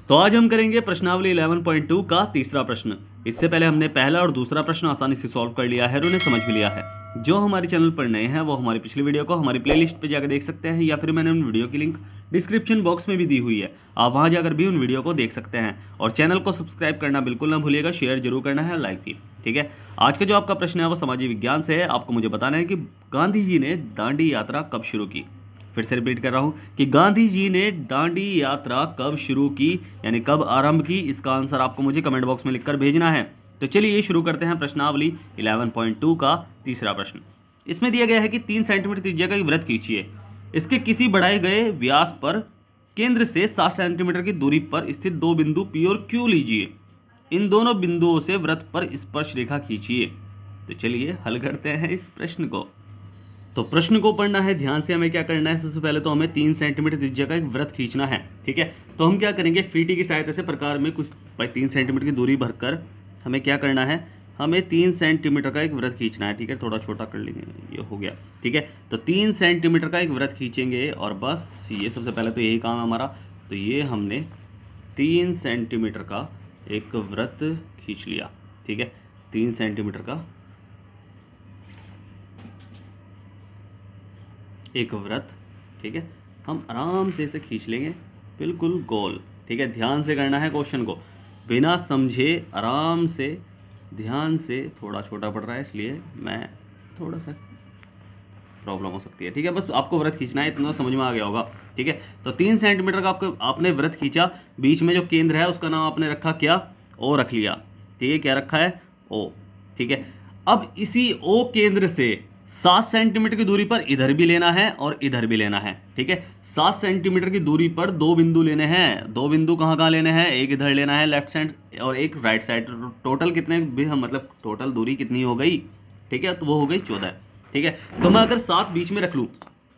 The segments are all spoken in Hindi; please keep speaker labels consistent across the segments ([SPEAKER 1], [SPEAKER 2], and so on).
[SPEAKER 1] तो आज हम करेंगे प्रश्नावली 11.2 का तीसरा प्रश्न। इससे पहले हमने पहला और दूसरा प्रश्न आसानी से सॉल्व कर लिया है और उन्हें समझ भी लिया है। जो हमारे चैनल पर नए हैं वो हमारी पिछली वीडियो को हमारी प्लेलिस्ट पे जाकर देख सकते हैं, या फिर मैंने उन वीडियो की लिंक डिस्क्रिप्शन बॉक्स में भी दी हुई है, आप वहां जाकर भी उन वीडियो को देख सकते हैं। और चैनल को सब्सक्राइब करना बिल्कुल ना भूलिएगा, शेयर जरूर करना है, लाइक भी। ठीक है, आज का जो आपका प्रश्न है वो सामाजिक विज्ञान से है। आपको मुझे बताना है कि गांधी जी ने दांडी यात्रा कब शुरू की। फिर से रिपीट कर रहा हूं कि गांधी जी ने दांडी यात्रा कब शुरू की, यानी कब आरंभ की। इसका आंसर आपको मुझे कमेंट बॉक्स में लिखकर भेजना है। तो चलिए शुरू करते हैं प्रश्नावली 11.2 का तीसरा प्रश्न। इसमें दिया गया है कि 3 सेंटीमीटर त्रिज्या का एक वृत्त खींचिए। इसके किसी बढ़ाए गए व्यास पर केंद्र से 7 सेंटीमीटर की दूरी पर स्थित दो बिंदु P और Q लीजिए। इन दोनों बिंदुओं से वृत्त पर स्पर्श रेखा खींचिए। तो चलिए हल करते हैं इस प्रश्न को। तो प्रश्न को पढ़ना है ध्यान से। हमें क्या करना है, सबसे पहले तो हमें 3 सेंटीमीटर त्रिज्या का एक वृत्त खींचना है। ठीक है, तो हम क्या करेंगे, फीटी की सहायता से प्रकार में कुछ 3 सेंटीमीटर की दूरी भरकर हमें क्या करना है, हमें 3 सेंटीमीटर का एक वृत्त खींचना है। ठीक है, थोड़ा छोटा कर लेंगे, ये हो गया। ठीक है, तो 3 सेंटीमीटर का एक वृत्त खींचेंगे और बस ये सबसे पहले तो यही काम है हमारा। तो ये हमने 3 सेंटीमीटर का एक वृत्त खींच लिया। ठीक है, 3 सेंटीमीटर का एक वृत्त। ठीक है, हम आराम से इसे खींच लेंगे, बिल्कुल गोल। ठीक है, ध्यान से करना है क्वेश्चन को, बिना समझे आराम से, ध्यान से। थोड़ा छोटा पड़ रहा है इसलिए मैं थोड़ा सा प्रॉब्लम हो सकती है। ठीक है, बस आपको वृत्त खींचना है, इतना समझ में आ गया होगा। ठीक है, तो 3 सेंटीमीटर का आपने वृत्त खींचा। बीच में जो केंद्र है उसका नाम आपने रखा क्या, ओ रख लिया। ठीक है, क्या रखा है, ओ। ठीक है, अब इसी ओ केंद्र से 7 सेंटीमीटर की दूरी पर इधर भी लेना है और इधर भी लेना है। ठीक है, 7 सेंटीमीटर की दूरी पर दो बिंदु लेने हैं। दो बिंदु कहाँ कहाँ लेने हैं, एक इधर लेना है लेफ्ट साइड और एक राइट साइड। टोटल कितने भी हम, मतलब टोटल दूरी कितनी हो गई। ठीक है, तो वो हो गई 14। ठीक है, तो मैं अगर 7 बीच में रख लूँ,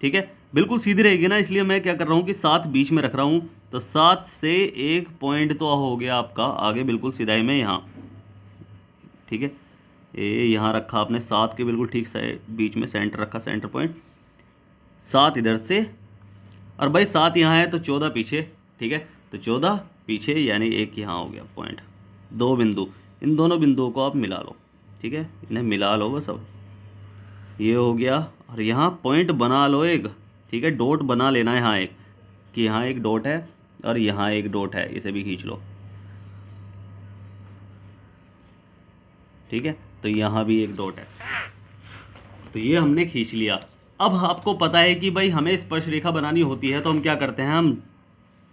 [SPEAKER 1] ठीक है, बिल्कुल सीधी रहेगी ना, इसलिए मैं क्या कर रहा हूँ कि 7 बीच में रख रहा हूँ। तो 7 से एक पॉइंट तो हो गया आपका आगे बिल्कुल सीधाई में यहाँ। ठीक है, ये यहाँ रखा आपने 7 के बिल्कुल ठीक साइड बीच में सेंटर रखा, सेंटर पॉइंट। 7 इधर से और भाई 7 यहाँ है तो 14 पीछे। ठीक है, तो 14 पीछे यानी एक यहाँ हो गया पॉइंट। दो बिंदु, इन दोनों बिंदुओं को आप मिला लो। ठीक है, इन्हें मिला लो बस। अब ये हो गया और यहाँ पॉइंट बना लो एक। ठीक है, डॉट बना लेना है यहाँ एक, कि यहाँ एक डॉट है और यहाँ एक डॉट है, इसे भी खींच लो। ठीक है, तो यहाँ भी एक डॉट है, तो ये हमने खींच लिया। अब आपको पता है कि भाई हमें स्पर्श रेखा बनानी होती है, तो हम क्या करते हैं, हम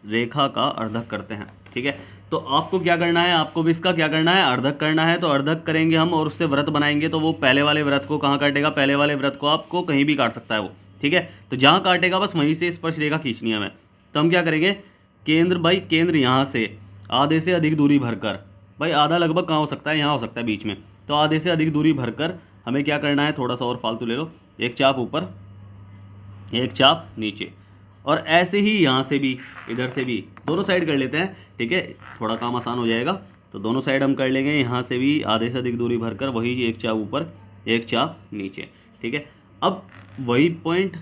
[SPEAKER 1] रेखा का अर्धक करते हैं। ठीक है, तो आपको क्या करना है, आपको भी इसका क्या करना है, अर्धक करना है। तो अर्धक करेंगे हम और उससे वृत्त बनाएंगे। तो वो पहले वाले वृत्त को कहाँ काटेगा, पहले वाले वृत्त को आपको कहीं भी काट सकता है वो। ठीक है, तो जहाँ काटेगा बस वहीं से स्पर्श रेखा खींचनी है हमें। तो हम क्या करेंगे, केंद्र, भाई केंद्र यहाँ से आधे से अधिक दूरी भरकर, भाई आधा लगभग कहाँ हो सकता है, यहाँ हो सकता है बीच में। तो आधे से अधिक दूरी भरकर हमें क्या करना है, थोड़ा सा और फालतू ले लो, एक चाप ऊपर एक चाप नीचे, और ऐसे ही यहाँ से भी इधर से भी दोनों साइड कर लेते हैं। ठीक है, थोड़ा काम आसान हो जाएगा। तो दोनों साइड हम कर लेंगे, यहाँ से भी आधे से अधिक दूरी भरकर वही एक चाप ऊपर एक चाप नीचे। ठीक है, अब वही पॉइंट,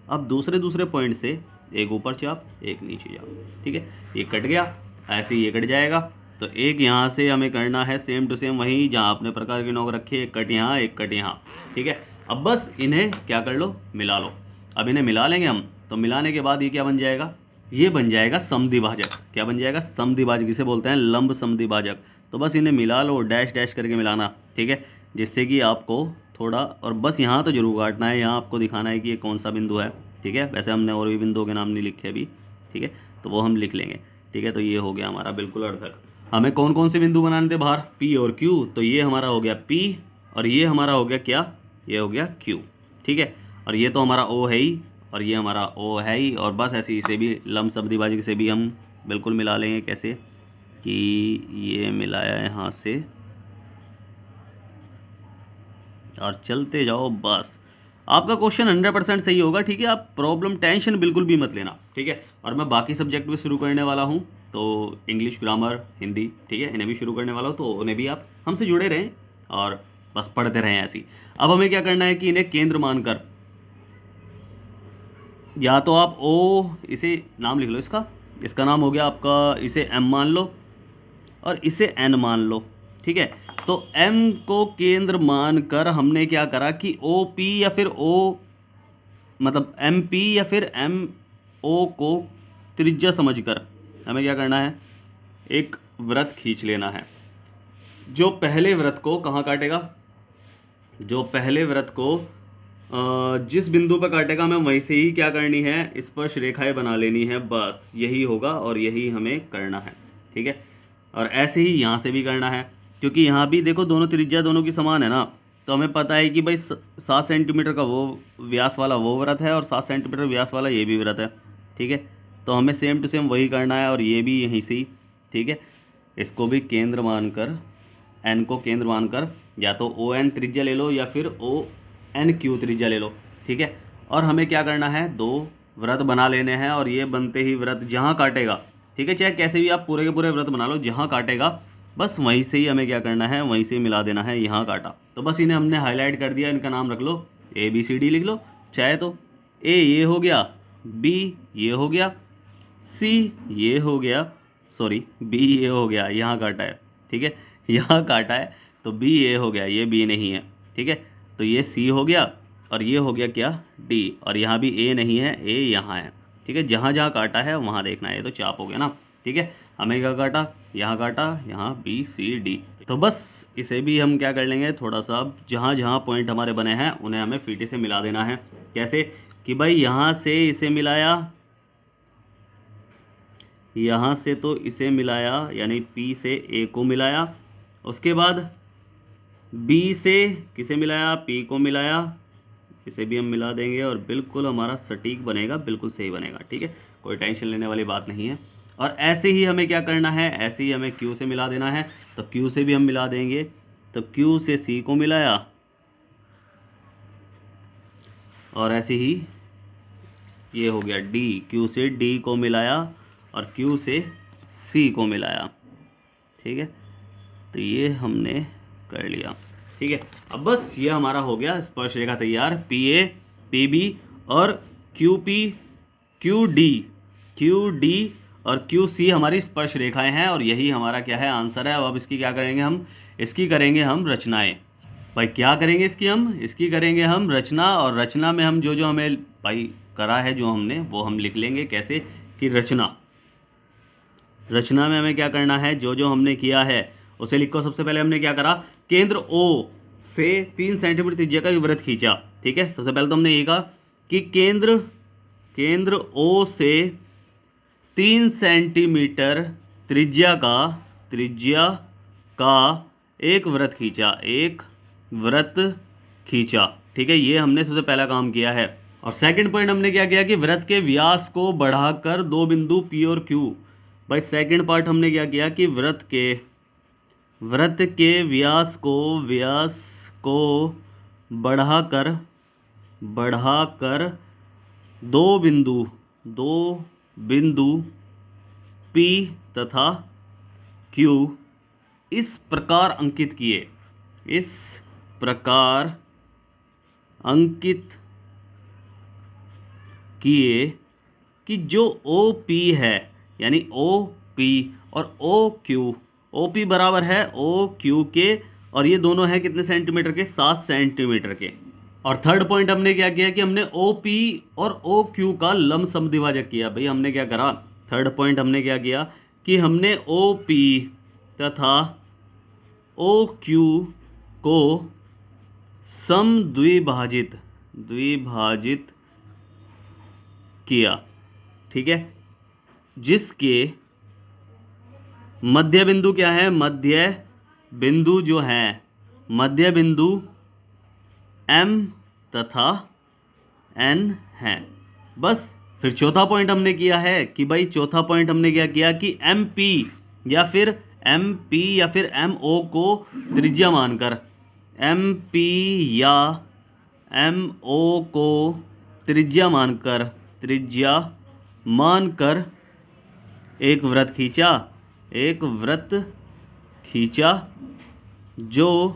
[SPEAKER 1] अब दूसरे पॉइंट से एक ऊपर चाप एक नीचे चाप। ठीक है, ये कट गया, ऐसे ही ये कट जाएगा। तो एक यहाँ से हमें करना है सेम टू सेम वही जहाँ आपने प्रकार की नोक रखी है, एक कट यहाँ एक कट यहाँ। ठीक है, अब बस इन्हें क्या कर लो, मिला लो। अब इन्हें मिला लेंगे हम। तो मिलाने के बाद ये क्या बन जाएगा, ये बन जाएगा समद्विभाजक। क्या बन जाएगा, समद्विभाजक, इसे बोलते हैं लंब समद्विभाजक। तो बस इन्हें मिला लो, डैश डैश करके मिलाना। ठीक है, जिससे कि आपको थोड़ा, और बस यहाँ तो जरूर काटना है, यहाँ आपको दिखाना है कि ये कौन सा बिंदु है। ठीक है, वैसे हमने और भी बिंदुओं के नाम नहीं लिखे अभी। ठीक है, तो वो हम लिख लेंगे। ठीक है, तो ये हो गया हमारा बिल्कुल अर्धक। हमें कौन कौन से बिंदु बनाने थे बाहर, P और Q। तो ये हमारा हो गया P और ये हमारा हो गया क्या, ये हो गया Q। ठीक है, और ये तो हमारा O है ही और ये हमारा O है ही। और बस ऐसे इसे भी लंब समद्विभाजक से भी हम बिल्कुल मिला लेंगे। कैसे कि ये मिलाया यहाँ से और चलते जाओ, बस आपका क्वेश्चन 100% सही होगा। ठीक है, आप प्रॉब्लम टेंशन बिल्कुल भी मत लेना। ठीक है, और मैं बाकी सब्जेक्ट भी शुरू करने वाला हूँ, तो इंग्लिश, ग्रामर, हिंदी, ठीक है, इन्हें भी शुरू करने वाला हूँ। तो उन्हें भी आप हमसे जुड़े रहें और बस पढ़ते रहें ऐसी। अब हमें क्या करना है कि इन्हें केंद्र मानकर, या तो आप ओ, इसे नाम लिख लो इसका इसका नाम हो गया आपका, इसे m मान लो और इसे n मान लो, ठीक है। तो m को केंद्र मानकर हमने क्या करा कि OP या फिर O, मतलब MP या फिर MO को त्रिज्या समझकर हमें क्या करना है, एक वृत्त खींच लेना है। जो पहले वृत्त को कहाँ काटेगा, जो पहले वृत्त को जिस बिंदु पर काटेगा हमें वहीं से ही क्या करनी है, स्पर्श रेखाएं बना लेनी है, बस यही होगा और यही हमें करना है, ठीक है। और ऐसे ही यहाँ से भी करना है, क्योंकि यहाँ भी देखो दोनों त्रिज्या दोनों की समान है ना, तो हमें पता है कि भाई 7 सेंटीमीटर का वो व्यास वाला वो वृत्त है और 7 सेंटीमीटर व्यास वाला ये भी वृत्त है, ठीक है। तो हमें सेम टू सेम वही करना है और ये भी यहीं से ही, ठीक है। इसको भी केंद्र मानकर, एन को केंद्र मानकर या तो ON त्रिज्या ले लो या फिर ONQ त्रिज्या ले लो, ठीक है। और हमें क्या करना है, 2 वृत्त बना लेने हैं और ये बनते ही वृत्त जहाँ काटेगा, ठीक है, चाहे कैसे भी आप पूरे के पूरे वृत्त बना लो, जहाँ काटेगा बस वहीं से ही हमें क्या करना है, वहीं से मिला देना है। यहाँ काटा तो बस इन्हें हमने हाईलाइट कर दिया, इनका नाम रख लो ABCD लिख लो, चाहे तो A ये हो गया, B ये हो गया, C ये हो गया, सॉरी B ये हो गया, यहाँ काटा है, ठीक है, यहाँ काटा है तो B ये हो गया, ये B नहीं है, ठीक है। तो ये C हो गया और ये हो गया क्या, D, और यहाँ भी A नहीं है, A यहाँ है, ठीक है। जहाँ जहाँ काटा है वहाँ देखना है, ये तो चाप हो गया ना, ठीक है। हमें क्या काटा, यहाँ BCD, तो बस इसे भी हम क्या कर लेंगे, थोड़ा सा जहाँ जहाँ पॉइंट हमारे बने हैं उन्हें हमें फीते से मिला देना है। कैसे कि भाई यहाँ से इसे मिलाया, यहाँ से तो इसे मिलाया, यानी P से A को मिलाया, उसके बाद B से किसे मिलाया, P को मिलाया, इसे भी हम मिला देंगे और बिल्कुल हमारा सटीक बनेगा, बिल्कुल सही बनेगा, ठीक है, कोई टेंशन लेने वाली बात नहीं है। और ऐसे ही हमें क्या करना है, ऐसे ही हमें Q से मिला देना है, तो Q से भी हम मिला देंगे, तो Q से C को मिलाया और ऐसे ही ये हो गया D, Q से D को मिलाया और Q से C को मिलाया, ठीक है। तो ये हमने कर लिया, ठीक है। अब बस ये हमारा हो गया स्पर्श रेखा तैयार, PA PB और QP QD और QC हमारी स्पर्श रेखाएं हैं और यही हमारा क्या है, आंसर है। अब इसकी क्या करेंगे हम, इसकी करेंगे हम रचनाएं। भाई क्या करेंगे इसकी करेंगे हम रचना, और रचना में हम जो जो हमें भाई करा है जो हमने, वो हम लिख लेंगे। कैसे कि रचना में हमें क्या करना है, जो जो हमने किया है उसे लिखो। सबसे पहले हमने क्या करा, केंद्र O से 3 सेंटीमीटर त्रिज्या का वृत्त खींचा, ठीक है। सबसे पहले तो हमने ये कहा कि केंद्र O से 3 सेंटीमीटर त्रिज्या का एक वृत्त खींचा, ठीक है। ये हमने सबसे पहला काम किया है। और सेकंड पॉइंट हमने क्या किया कि वृत्त के व्यास को बढ़ाकर 2 बिंदु P और Q। भाई सेकंड पार्ट हमने क्या किया कि वृत्त के व्यास को बढ़ाकर 2 बिंदु P तथा Q इस प्रकार अंकित किए कि जो OP है, यानी OP और OP बराबर है OQ के, और ये दोनों हैं कितने सेंटीमीटर के, 7 सेंटीमीटर के। और थर्ड पॉइंट हमने क्या किया कि हमने OP और OQ का लंब समद्विभाजक किया। भाई हमने क्या करा, थर्ड पॉइंट हमने क्या किया कि हमने OP तथा OQ को समद्विभाजित किया, ठीक है। जिसके मध्य बिंदु क्या है, मध्य बिंदु M तथा N है। बस फिर चौथा पॉइंट हमने किया है कि भाई चौथा पॉइंट हमने क्या किया कि MP या फिर MO को त्रिज्या मानकर, MP या MO को त्रिज्या मानकर एक वृत्त खींचा जो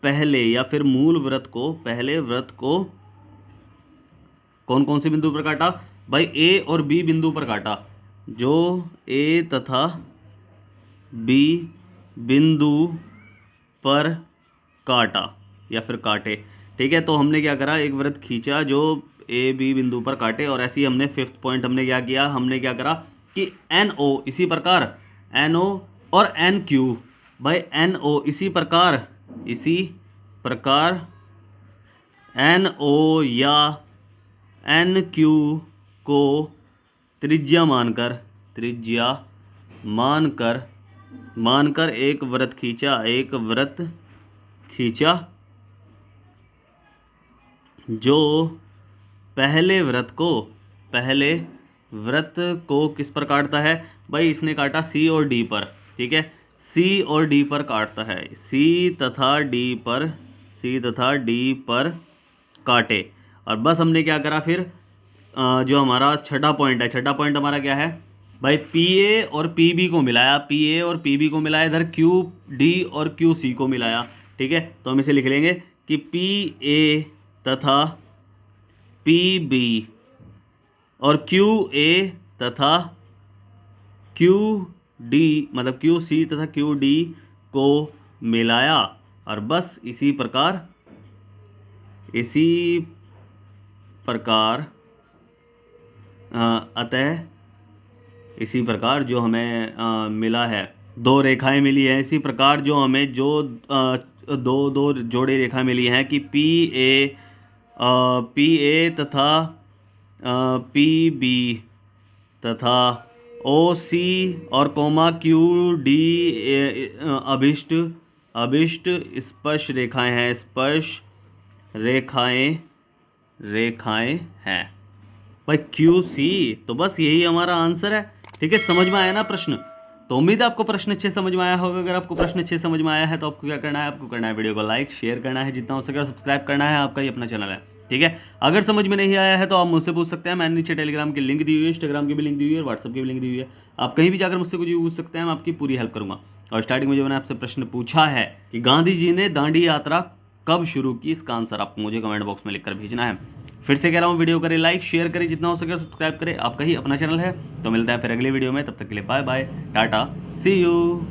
[SPEAKER 1] पहले या फिर मूल वृत्त को कौन कौन से बिंदु पर काटा भाई? ए और बी बिंदु पर काटा, जो ए तथा बी बिंदु पर काटा या फिर काटे। ठीक है, तो हमने क्या करा, एक वृत्त खींचा जो ए बी बिंदु पर काटे, और ऐसे ही हमने फिफ्थ पॉइंट हमने क्या किया, हमने क्या करा कि एन ओ इसी प्रकार एन ओ और एन क्यू, भाई एन ओ इसी प्रकार एन ओ या एन क्यू को त्रिज्या मानकर एक वृत्त खींचा जो पहले वृत्त को किस पर काटता है भाई? इसने काटा सी और डी पर। ठीक है, सी और डी पर काटता है, सी तथा डी पर काटे। और बस हमने क्या करा फिर, जो हमारा छठा पॉइंट हमारा क्या है भाई? पी ए और पी बी को मिलाया, इधर क्यू डी और क्यू सी को मिलाया। ठीक है, तो हम इसे लिख लेंगे कि पी ए तथा पी बी और क्यू ए तथा क्यू डी, मतलब क्यू सी तथा क्यू डी को मिलाया। और बस इसी प्रकार अतः इसी प्रकार जो हमें मिला है, दो रेखाएं मिली हैं, इसी प्रकार जो हमें दो जोड़े रेखा मिली हैं कि पी ए तथा पी बी तथा ओ सी और कोमा क्यू डी अभिष्ट स्पर्श रेखाएं हैं भाई क्यू सी। तो बस यही हमारा आंसर है। ठीक है, समझ में आया ना प्रश्न? तो उम्मीद है आपको प्रश्न अच्छे समझ में आया होगा। अगर आपको प्रश्न अच्छे समझ में आया है तो आपको क्या करना है, आपको करना है वीडियो को लाइक शेयर करना है, जितना हो सके सब्सक्राइब करना है, आपका ही अपना चैनल है। ठीक है, अगर समझ में नहीं आया है तो आप मुझसे पूछ सकते हैं, मैंने नीचे टेलीग्राम की लिंक दी हुई है, इंस्टाग्राम की भी लिंक दी हुई है, व्हाट्सअप की भी लिंक दी हुई है, आप कहीं भी जाकर मुझसे कुछ भी पूछ सकते हैं, मैं आपकी पूरी हेल्प करूंगा। और स्टार्टिंग में जो मैंने आपसे प्रश्न पूछा है कि गांधी जी ने दांडी यात्रा कब शुरू की, इसका आंसर आपको मुझे कमेंट बॉक्स में लिखकर भेजना है। फिर से कह रहा हूँ, वीडियो करें लाइक शेयर करें, जितना हो सके सब्सक्राइब करें, आपका ही अपना चैनल है। तो मिलता है फिर अगले वीडियो में, तब तक के लिए bye bye, tata, see you.